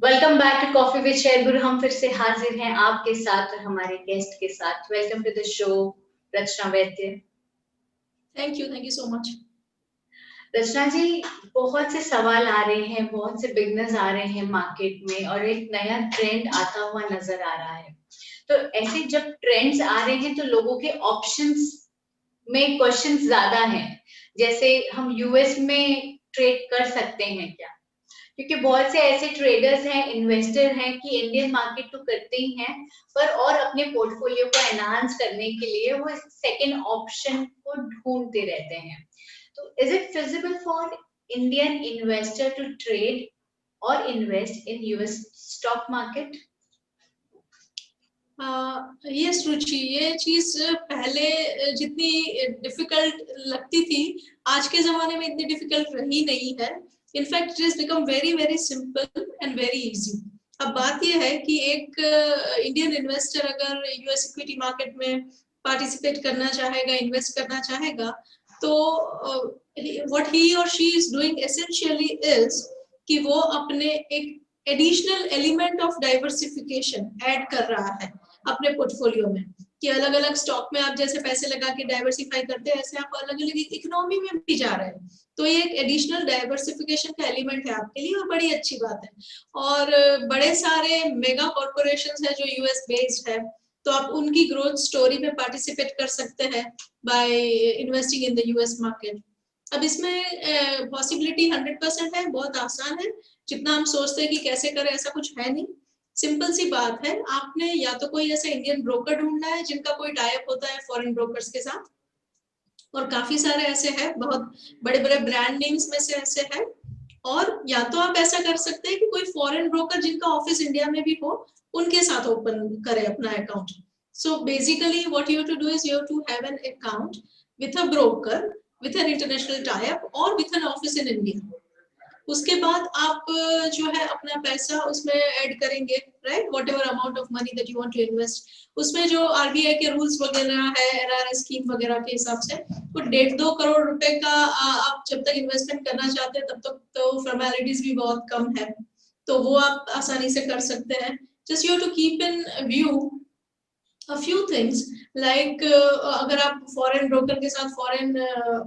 Welcome back to coffee with Sherguru. हम फिर से हाजिर हैं आपके साथ और हमारे गेस्ट के साथ। Welcome to the show Rachna Vaidya. Thank you so much. Rachna ji, बहुत से सवाल आ रहे हैं, बहुत से बिगनर्स आ रहे हैं मार्केट में और एक नया ट्रेंड आता हुआ नजर आ रहा है। तो ऐसे जब ट्रेंड्स आ रहे हैं तो लोगों के ऑप्शंस में क्वेश्चंस ज्यादा हैं। जैसे हम यूएस में ट्रेड कर सकते हैं क्या? क्योंकि बहुत से ऐसे ट्रेडर्स हैं, इन्वेस्टर हैं कि इंडियन मार्केट तो करते ही हैं, पर और अपने पोर्टफोलियो को एनहांस करने के लिए वो सेकंड ऑप्शन को ढूंढते रहते हैं। तो is it feasible for Indian investor to trade और invest in US stock market? Yes Ruchi, ये चीज पहले जितनी डिफिकल्ट लगती थी आज के जमाने में इतनी डिफिकल्ट रही नहीं है। In fact it is become very very simple and very easy. अब बात यह है कि एक इंडियन इन्वेस्टर अगर यूएस इक्विटी मार्केट में पार्टिसिपेट करना चाहेगा, इन्वेस्ट करना चाहेगा, तो व्हाट ही और she is doing essentially is कि वो अपने एक additional element of diversification add कर रहा है अपने पोर्टफोलियो में। कि अलग अलग स्टॉक में आप जैसे पैसे लगा के डाइवर्सिफाई करते हैं, ऐसे आप अलग अलग इकोनॉमी में भी जा रहे हैं। तो ये एक एडिशनल डाइवर्सिफिकेशन का एलिमेंट है आपके लिए और बड़ी अच्छी बात है। और बड़े सारे मेगा कॉर्पोरेशंस है जो यूएस बेस्ड है, तो आप उनकी ग्रोथ स्टोरी में पार्टिसिपेट कर सकते हैं by investing in the US market. अब इसमें पॉसिबिलिटी 100% है, बहुत आसान है। जितना हम सोचते हैं कि कैसे करें, ऐसा कुछ है नहीं। सिंपल सी बात है, आपने या तो कोई ऐसा इंडियन ब्रोकर ढूंढना है जिनका कोई टाइप होता है फॉरेन ब्रोकर्स के साथ, और काफी सारे ऐसे हैं, बहुत बड़े बड़े ब्रांड नेम्स में से ऐसे हैं। और या तो आप ऐसा कर सकते हैं कि कोई फॉरेन ब्रोकर जिनका ऑफिस इंडिया में भी हो, उनके साथ ओपन करें अपना account. So basically what you to do is you to have an account with a broker, with an international type और with an office in India. उसके बाद आप जो है अपना पैसा उसमें ऐड करेंगे, right, whatever amount of money that you want to invest. उसमें जो आरबीआई के रूल्स वगैरह है, एनआरएस स्कीम वगैरह के हिसाब से तो 1.5-2 करोड़ रुपए का आप जब तक इन्वेस्टमेंट करना चाहते हैं तब तक तो फॉर्मेलिटीज भी बहुत कम है, तो वो आप आसानी से कर सकते हैं। Just you to keep in view a few things like अगर आप फॉरेन ब्रोकर के साथ फॉरेन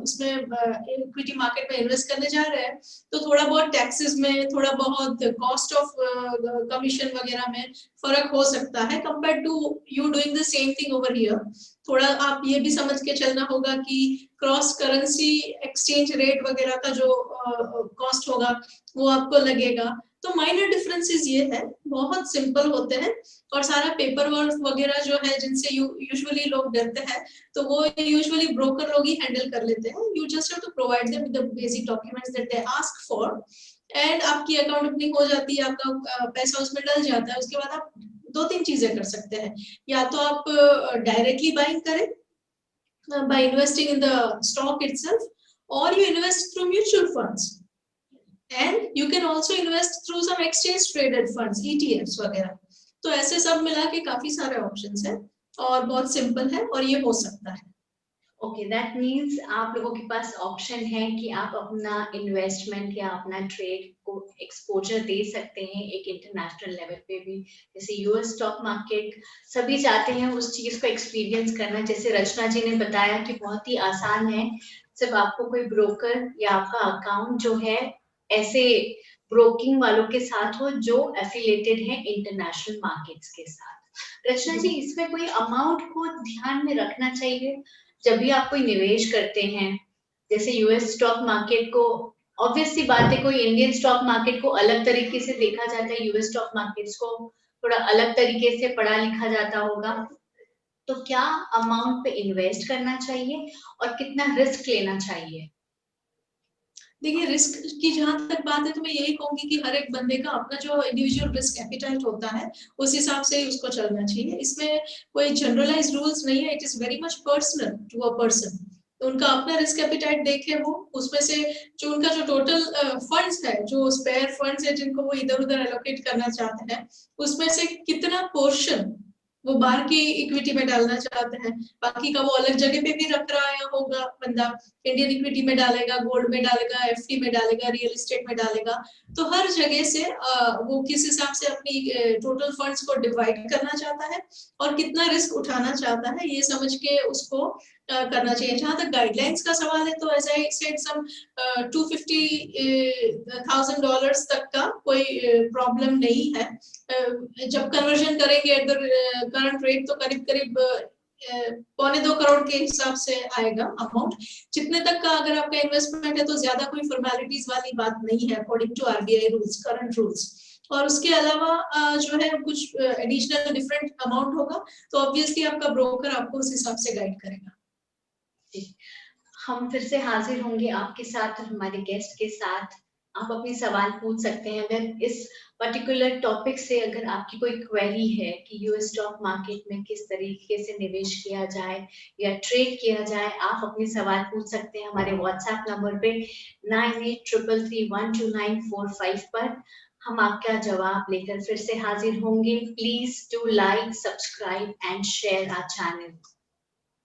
उसमें इक्विटी मार्केट में इन्वेस्ट करने जा रहे हैं, तो थोड़ा बहुत टैक्सेस में, थोड़ा बहुत कॉस्ट ऑफ कमीशन वगैरह में फर्क हो सकता है compare to you doing the same thing over here. थोड़ा आप ये भी समझ के चलना होगा कि क्रॉस करेंसी एक्सचेंज रेट वगैरह का जो कॉस्ट होगा वो आपको लगेगा। तो माइनर डिफरेंसेस ये है, बहुत सिंपल होते हैं। और सारा पेपर वर्क वगैरह जो है जिनसे यूजुअली लोग डरते हैं, तो वो यूजुअली ब्रोकर लोग ही हैंडल कर लेते हैं। You just have to provide them with the basic documents that they ask for, and आपकी अकाउंट ओपनिंग हो जाती है, आपका पैसा उसमें डल जाता है। उसके बाद आप 2-3 चीजें कर सकते हैं। या तो आप डायरेक्टली बाइंग करें by investing in the stock itself, or you invest through mutual funds, and you can also invest through some exchange traded funds, ETFs वगैरह। तो ऐसे सब मिला के काफी सारे ऑप्शंस हैं और बहुत सिंपल है और ये हो सकता है। ओके, दैट मीन्स आप लोगों के पास ऑप्शन है कि आप अपना इन्वेस्टमेंट या अपना ट्रेड को एक्सपोजर दे सकते हैं एक इंटरनेशनल लेवल पे भी। जैसे यूएस स्टॉक मार्केट सभी चाहते हैं उस चीज को एक्सपीरियंस करना। जैसे रचना जी ने बताया कि बहुत ही आसान है, सिर्फ आपको कोई ब्रोकर या आपका अकाउंट जो है ऐसे ब्रोकिंग वालों के साथ हो जो एफिलिएटेड है इंटरनेशनल मार्केट्स के साथ। रचना जी, इसमें कोई अमाउंट को ध्यान में रखना चाहिए जब भी आप कोई निवेश करते हैं? जैसे यूएस स्टॉक मार्केट को, ऑब्वियस सी बात है, कोई इंडियन स्टॉक मार्केट को अलग तरीके से देखा जाता है, यूएस स्टॉक मार्केट्स को थोड़ा अलग तरीके से पढ़ा लिखा जाता होगा। तो क्या अमाउंट पे इन्वेस्ट करना चाहिए और कितना रिस्क लेना चाहिए? देखिए, रिस्क की जहां तक बात है तो मैं यही कहूंगी कि हर एक बंदे का अपना जो इंडिविजुअल रिस्क एपिटाइट होता है उस हिसाब से ही उसको चलना चाहिए। इसमें कोई जनरलाइज्ड रूल्स नहीं है, it is very much personal to a person. तो उनका अपना रिस्क एपिटाइट देखे, वो उसमें से जो उनका जो टोटल फंड्स है, जो स्पेयर फंड्स है जिनको वो इधर उधर एलोकेट करना चाहते हैं, उसमें से कितना पोर्शन वो बाहर की इक्विटी में डालना चाहते हैं, बाकी का वो अलग जगह पे भी रख रहा है होगा बंदा, इंडियन इक्विटी में डालेगा, गोल्ड में डालेगा, एफडी में डालेगा, रियल एस्टेट में डालेगा। तो हर जगह से वो किस हिसाब से अपनी टोटल फंड्स को डिवाइड करना चाहता है और कितना रिस्क उठाना चाहता है, ये समझ के उसको करना चाहिए। जहां तक गाइडलाइंस का सवाल है, तो एज आई सेड सम $250,000 तक का कोई प्रॉब्लम नहीं है। जब कन्वर्जन करेंगे एट द करंट रेट तो करीब करीब 1.25 करोड़ के हिसाब से आएगा अमाउंट। जितने तक का अगर आपका इन्वेस्टमेंट है तो ज्यादा कोई फॉर्मेलिटीज वाली बात नहीं है according to RBI rules, current rules. और उसके अलावा जो है कुछ एडिशनल डिफरेंट अमाउंट होगा तो ऑब्वियसली आपका ब्रोकर आपको उस हिसाब से गाइड करेगा। हम फिर से हाजिर होंगे आपके साथ और हमारे गेस्ट के साथ। आप अपने सवाल पूछ सकते हैं। अगर इस पर्टिकुलर टॉपिक से अगर आपकी कोई क्वेरी है कि यूएस स्टॉक मार्केट में किस तरीके से निवेश किया जाए या ट्रेड किया जाए, आप अपने सवाल पूछ सकते हैं हमारे व्हाट्सएप नंबर पे 9833312945 पर। हम आपका जवाब लेकर फिर से हाजिर होंगे। Please do like, subscribe and share our channel.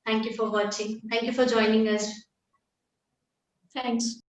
Thank you for watching. Thank you for joining us. Thanks.